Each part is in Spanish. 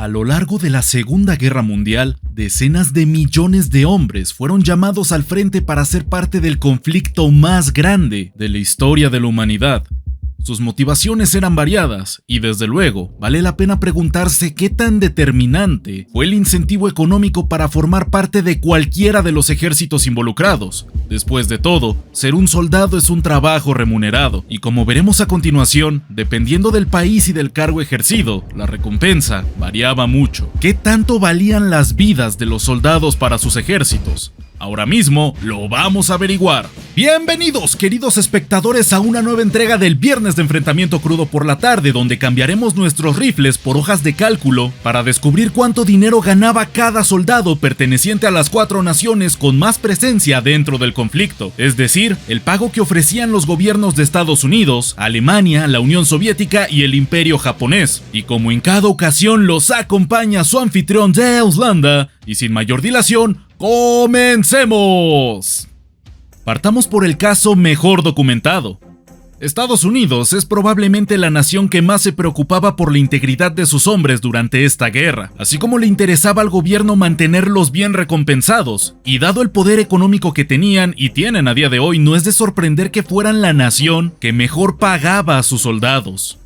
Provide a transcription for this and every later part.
A lo largo de la Segunda Guerra Mundial, decenas de millones de hombres fueron llamados al frente para ser parte del conflicto más grande de la historia de la humanidad. Sus motivaciones eran variadas y, desde luego, vale la pena preguntarse qué tan determinante fue el incentivo económico para formar parte de cualquiera de los ejércitos involucrados. Después de todo, ser un soldado es un trabajo remunerado y, como veremos a continuación, dependiendo del país y del cargo ejercido, la recompensa variaba mucho. ¿Qué tanto valían las vidas de los soldados para sus ejércitos? Ahora mismo lo vamos a averiguar. Bienvenidos, queridos espectadores, a una nueva entrega del Viernes de Enfrentamiento Crudo por la Tarde, donde cambiaremos nuestros rifles por hojas de cálculo para descubrir cuánto dinero ganaba cada soldado perteneciente a las 4 naciones con más presencia dentro del conflicto, es decir, el pago que ofrecían los gobiernos de Estados Unidos, Alemania, la Unión Soviética y el Imperio japonés. Y como en cada ocasión los acompaña su anfitrión de Auslanda, y sin mayor dilación, ¡comencemos! Partamos por el caso mejor documentado. Estados Unidos es probablemente la nación que más se preocupaba por la integridad de sus hombres durante esta guerra, así como le interesaba al gobierno mantenerlos bien recompensados, y dado el poder económico que tenían y tienen a día de hoy, no es de sorprender que fueran la nación que mejor pagaba a sus soldados.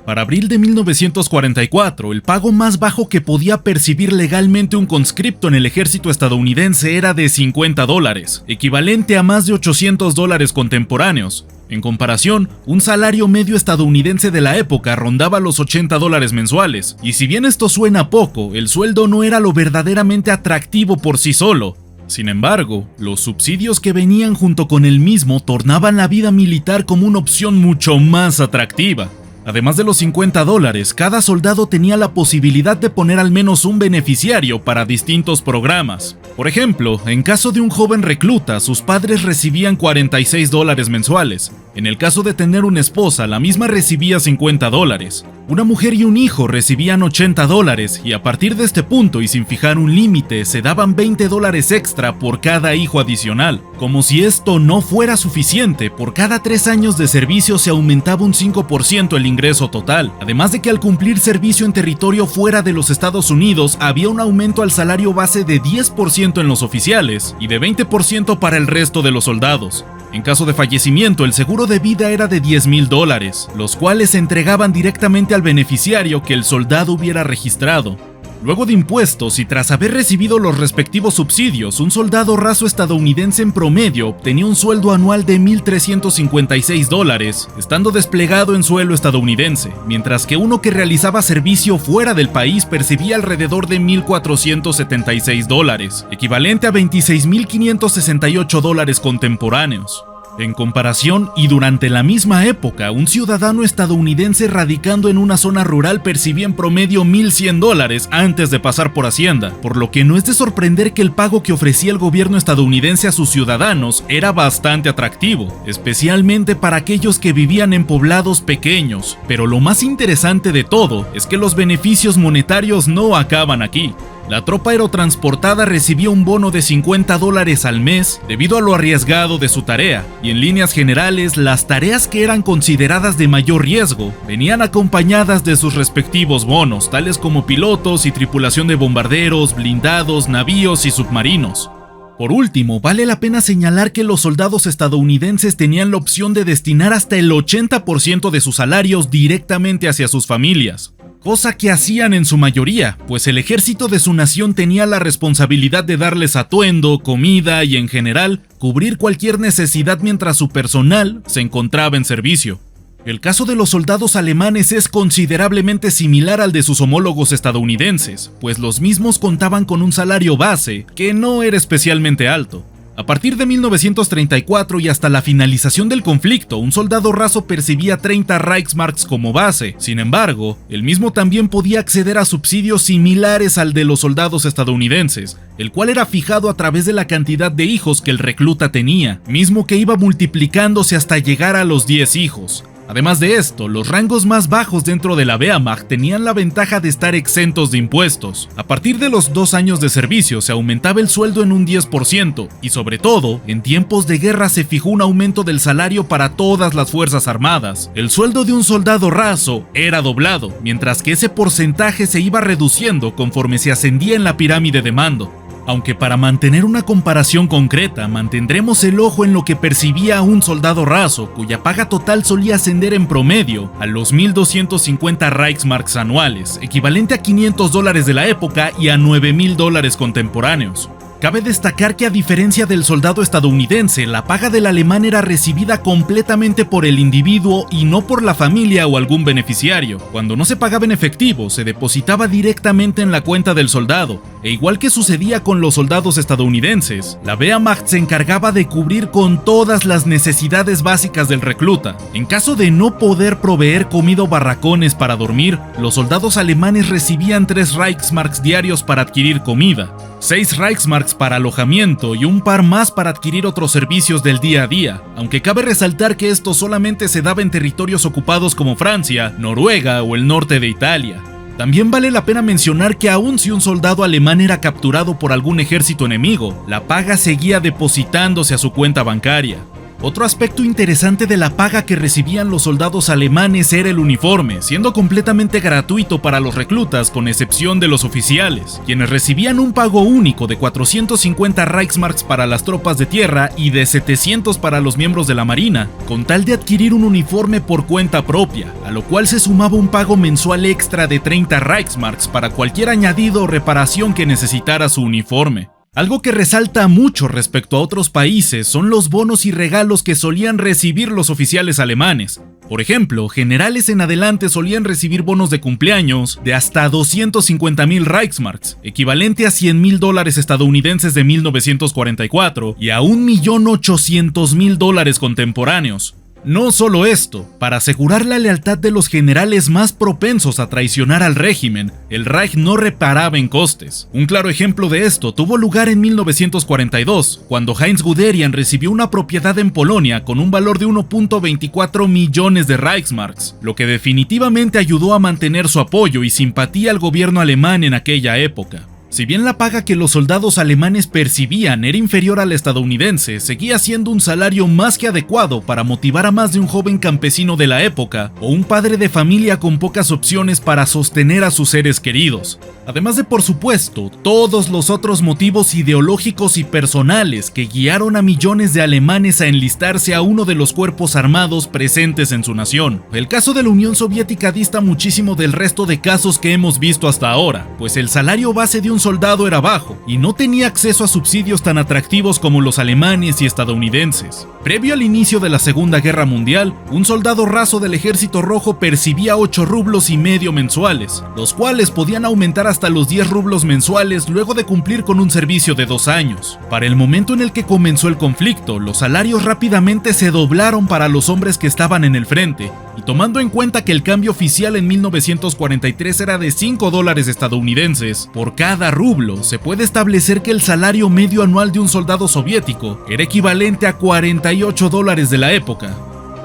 Para abril de 1944, el pago más bajo que podía percibir legalmente un conscripto en el ejército estadounidense era de $50, equivalente a más de $800 contemporáneos. En comparación, un salario medio estadounidense de la época rondaba los $80 mensuales, y si bien esto suena poco, el sueldo no era lo verdaderamente atractivo por sí solo. Sin embargo, los subsidios que venían junto con el mismo tornaban la vida militar como una opción mucho más atractiva. Además de los $50, cada soldado tenía la posibilidad de poner al menos un beneficiario para distintos programas. Por ejemplo, en caso de un joven recluta, sus padres recibían $46 mensuales. En el caso de tener una esposa, la misma recibía $50. Una mujer y un hijo recibían $80 y a partir de este punto y sin fijar un límite, se daban $20 extra por cada hijo adicional. Como si esto no fuera suficiente, por cada 3 años de servicio se aumentaba un 5% el ingreso total. Además de que al cumplir servicio en territorio fuera de los Estados Unidos, había un aumento al salario base de 10% en los oficiales y de 20% para el resto de los soldados. En caso de fallecimiento, el seguro de vida era de $10,000, los cuales se entregaban directamente al beneficiario que el soldado hubiera registrado. Luego de impuestos y tras haber recibido los respectivos subsidios, un soldado raso estadounidense en promedio obtenía un sueldo anual de $1,356, estando desplegado en suelo estadounidense, mientras que uno que realizaba servicio fuera del país percibía alrededor de $1,476, equivalente a $26,568 contemporáneos. En comparación, y durante la misma época, un ciudadano estadounidense radicando en una zona rural percibía en promedio $1,100 antes de pasar por Hacienda, por lo que no es de sorprender que el pago que ofrecía el gobierno estadounidense a sus ciudadanos era bastante atractivo, especialmente para aquellos que vivían en poblados pequeños. Pero lo más interesante de todo es que los beneficios monetarios no acaban aquí. La tropa aerotransportada recibía un bono de $50 al mes debido a lo arriesgado de su tarea, y en líneas generales, las tareas que eran consideradas de mayor riesgo venían acompañadas de sus respectivos bonos, tales como pilotos y tripulación de bombarderos, blindados, navíos y submarinos. Por último, vale la pena señalar que los soldados estadounidenses tenían la opción de destinar hasta el 80% de sus salarios directamente hacia sus familias. Cosa que hacían en su mayoría, pues el ejército de su nación tenía la responsabilidad de darles atuendo, comida y en general, cubrir cualquier necesidad mientras su personal se encontraba en servicio. El caso de los soldados alemanes es considerablemente similar al de sus homólogos estadounidenses, pues los mismos contaban con un salario base que no era especialmente alto. A partir de 1934 y hasta la finalización del conflicto, un soldado raso percibía 30 Reichsmarks como base. Sin embargo, el mismo también podía acceder a subsidios similares al de los soldados estadounidenses, el cual era fijado a través de la cantidad de hijos que el recluta tenía, mismo que iba multiplicándose hasta llegar a los 10 hijos. Además de esto, los rangos más bajos dentro de la Wehrmacht tenían la ventaja de estar exentos de impuestos. A partir de los 2 años de servicio se aumentaba el sueldo en un 10% y sobre todo, en tiempos de guerra se fijó un aumento del salario para todas las fuerzas armadas. El sueldo de un soldado raso era doblado, mientras que ese porcentaje se iba reduciendo conforme se ascendía en la pirámide de mando. Aunque para mantener una comparación concreta, mantendremos el ojo en lo que percibía un soldado raso, cuya paga total solía ascender en promedio a los 1.250 Reichsmarks anuales, equivalente a $500 de la época y a $9.000 contemporáneos. Cabe destacar que a diferencia del soldado estadounidense, la paga del alemán era recibida completamente por el individuo y no por la familia o algún beneficiario. Cuando no se pagaba en efectivo, se depositaba directamente en la cuenta del soldado, e igual que sucedía con los soldados estadounidenses, la Wehrmacht se encargaba de cubrir con todas las necesidades básicas del recluta. En caso de no poder proveer comida o barracones para dormir, los soldados alemanes recibían 3 Reichsmarks diarios para adquirir comida, 6 Reichsmarks para alojamiento y un par más para adquirir otros servicios del día a día, aunque cabe resaltar que esto solamente se daba en territorios ocupados como Francia, Noruega o el norte de Italia. También vale la pena mencionar que aun si un soldado alemán era capturado por algún ejército enemigo, la paga seguía depositándose a su cuenta bancaria. Otro aspecto interesante de la paga que recibían los soldados alemanes era el uniforme, siendo completamente gratuito para los reclutas con excepción de los oficiales, quienes recibían un pago único de 450 Reichsmarks para las tropas de tierra y de 700 para los miembros de la marina, con tal de adquirir un uniforme por cuenta propia, a lo cual se sumaba un pago mensual extra de 30 Reichsmarks para cualquier añadido o reparación que necesitara su uniforme. Algo que resalta mucho respecto a otros países son los bonos y regalos que solían recibir los oficiales alemanes. Por ejemplo, generales en adelante solían recibir bonos de cumpleaños de hasta 250.000 Reichsmarks, equivalente a $100.000 estadounidenses de 1944 y a $1.800.000 contemporáneos. No solo esto, para asegurar la lealtad de los generales más propensos a traicionar al régimen, el Reich no reparaba en costes. Un claro ejemplo de esto tuvo lugar en 1942, cuando Heinz Guderian recibió una propiedad en Polonia con un valor de 1.24 millones de Reichsmarks, lo que definitivamente ayudó a mantener su apoyo y simpatía al gobierno alemán en aquella época. Si bien la paga que los soldados alemanes percibían era inferior a la estadounidense, seguía siendo un salario más que adecuado para motivar a más de un joven campesino de la época o un padre de familia con pocas opciones para sostener a sus seres queridos. Además de, por supuesto, todos los otros motivos ideológicos y personales que guiaron a millones de alemanes a enlistarse a uno de los cuerpos armados presentes en su nación. El caso de la Unión Soviética dista muchísimo del resto de casos que hemos visto hasta ahora, pues el salario base de un soldado era bajo y no tenía acceso a subsidios tan atractivos como los alemanes y estadounidenses. Previo al inicio de la Segunda Guerra Mundial, un soldado raso del Ejército Rojo percibía 8,5 rublos mensuales, los cuales podían aumentar hasta los 10 rublos mensuales luego de cumplir con un servicio de 2 años. Para el momento en el que comenzó el conflicto, los salarios rápidamente se doblaron para los hombres que estaban en el frente, y tomando en cuenta que el cambio oficial en 1943 era de $5 estadounidenses por cada rublo, se puede establecer que el salario medio anual de un soldado soviético era equivalente a $48 de la época,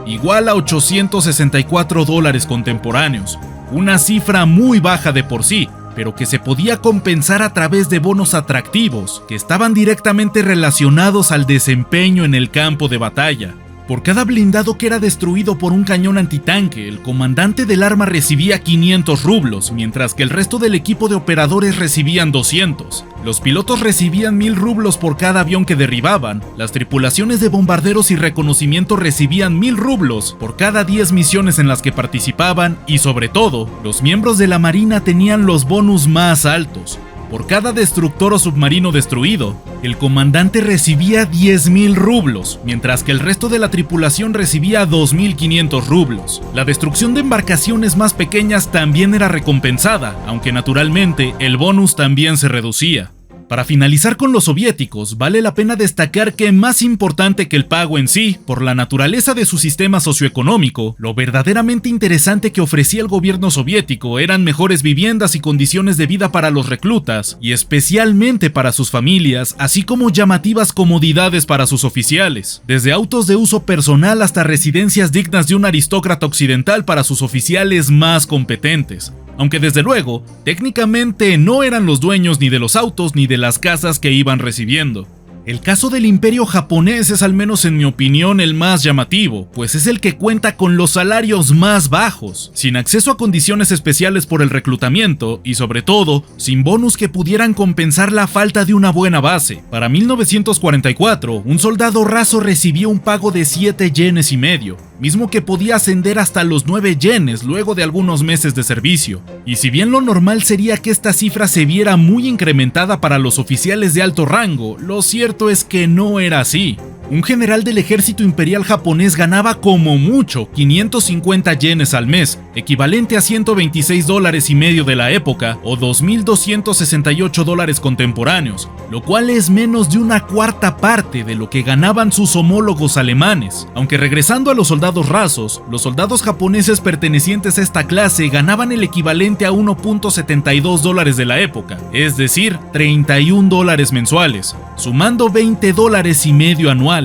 igual a $864 contemporáneos, una cifra muy baja de por sí, pero que se podía compensar a través de bonos atractivos que estaban directamente relacionados al desempeño en el campo de batalla. Por cada blindado que era destruido por un cañón antitanque, el comandante del arma recibía 500 rublos, mientras que el resto del equipo de operadores recibían 200. Los pilotos recibían 1.000 rublos por cada avión que derribaban, las tripulaciones de bombarderos y reconocimiento recibían 1.000 rublos por cada 10 misiones en las que participaban y, sobre todo, los miembros de la Marina tenían los bonus más altos. Por cada destructor o submarino destruido, el comandante recibía 10.000 rublos, mientras que el resto de la tripulación recibía 2.500 rublos. La destrucción de embarcaciones más pequeñas también era recompensada, aunque naturalmente el bonus también se reducía. Para finalizar con los soviéticos, vale la pena destacar que más importante que el pago en sí, por la naturaleza de su sistema socioeconómico, lo verdaderamente interesante que ofrecía el gobierno soviético eran mejores viviendas y condiciones de vida para los reclutas, y especialmente para sus familias, así como llamativas comodidades para sus oficiales, desde autos de uso personal hasta residencias dignas de un aristócrata occidental para sus oficiales más competentes. Aunque desde luego, técnicamente no eran los dueños ni de los autos ni de las casas que iban recibiendo. El caso del imperio japonés es, al menos en mi opinión, el más llamativo, pues es el que cuenta con los salarios más bajos, sin acceso a condiciones especiales por el reclutamiento y, sobre todo, sin bonus que pudieran compensar la falta de una buena base. Para 1944, un soldado raso recibía un pago de 7 yenes y medio, mismo que podía ascender hasta los 9 yenes luego de algunos meses de servicio. Y si bien lo normal sería que esta cifra se viera muy incrementada para los oficiales de alto rango, lo cierto es que no era así. Un general del ejército imperial japonés ganaba como mucho 550 yenes al mes, equivalente a $126.50 de la época o $2.268 contemporáneos, lo cual es menos de una cuarta parte de lo que ganaban sus homólogos alemanes. Aunque regresando a los soldados rasos, los soldados japoneses pertenecientes a esta clase ganaban el equivalente a $1.72 de la época, es decir, $31 mensuales, sumando $20.50 anuales,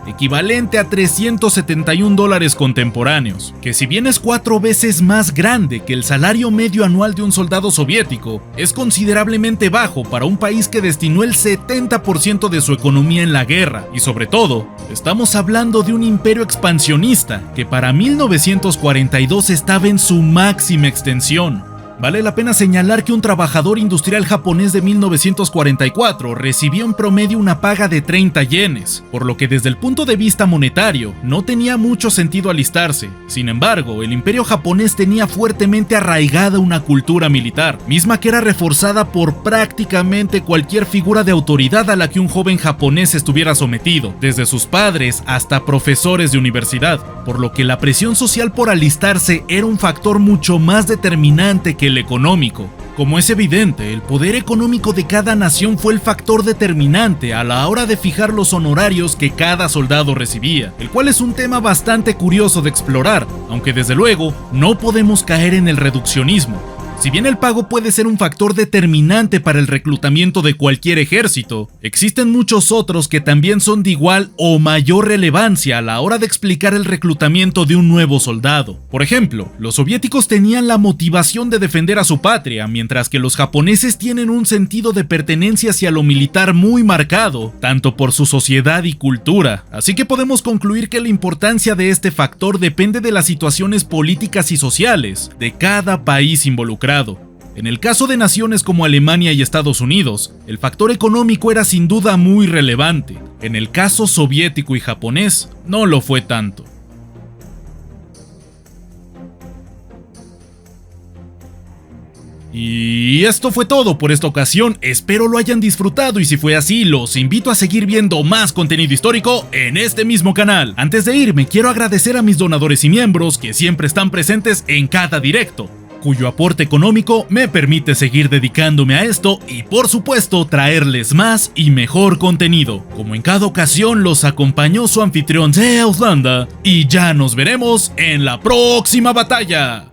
equivalente a $371 contemporáneos, que si bien es 4 veces más grande que el salario medio anual de un soldado soviético, es considerablemente bajo para un país que destinó el 70% de su economía en la guerra, y sobre todo, estamos hablando de un imperio expansionista que para 1942 estaba en su máxima extensión. Vale la pena señalar que un trabajador industrial japonés de 1944 recibía en promedio una paga de 30 yenes, por lo que desde el punto de vista monetario no tenía mucho sentido alistarse. Sin embargo, el imperio japonés tenía fuertemente arraigada una cultura militar, misma que era reforzada por prácticamente cualquier figura de autoridad a la que un joven japonés estuviera sometido, desde sus padres hasta profesores de universidad, por lo que la presión social por alistarse era un factor mucho más determinante que el económico. Como es evidente, el poder económico de cada nación fue el factor determinante a la hora de fijar los honorarios que cada soldado recibía, el cual es un tema bastante curioso de explorar, aunque desde luego no podemos caer en el reduccionismo. Si bien el pago puede ser un factor determinante para el reclutamiento de cualquier ejército, existen muchos otros que también son de igual o mayor relevancia a la hora de explicar el reclutamiento de un nuevo soldado. Por ejemplo, los soviéticos tenían la motivación de defender a su patria, mientras que los japoneses tienen un sentido de pertenencia hacia lo militar muy marcado, tanto por su sociedad y cultura. Así que podemos concluir que la importancia de este factor depende de las situaciones políticas y sociales de cada país involucrado. En el caso de naciones como Alemania y Estados Unidos, el factor económico era sin duda muy relevante. En el caso soviético y japonés, no lo fue tanto. Y esto fue todo por esta ocasión, espero lo hayan disfrutado y si fue así, los invito a seguir viendo más contenido histórico en este mismo canal. Antes de irme, quiero agradecer a mis donadores y miembros que siempre están presentes en cada directo, cuyo aporte económico me permite seguir dedicándome a esto y por supuesto traerles más y mejor contenido. Como en cada ocasión los acompañó su anfitrión de Auslanda y ya nos veremos en la próxima batalla.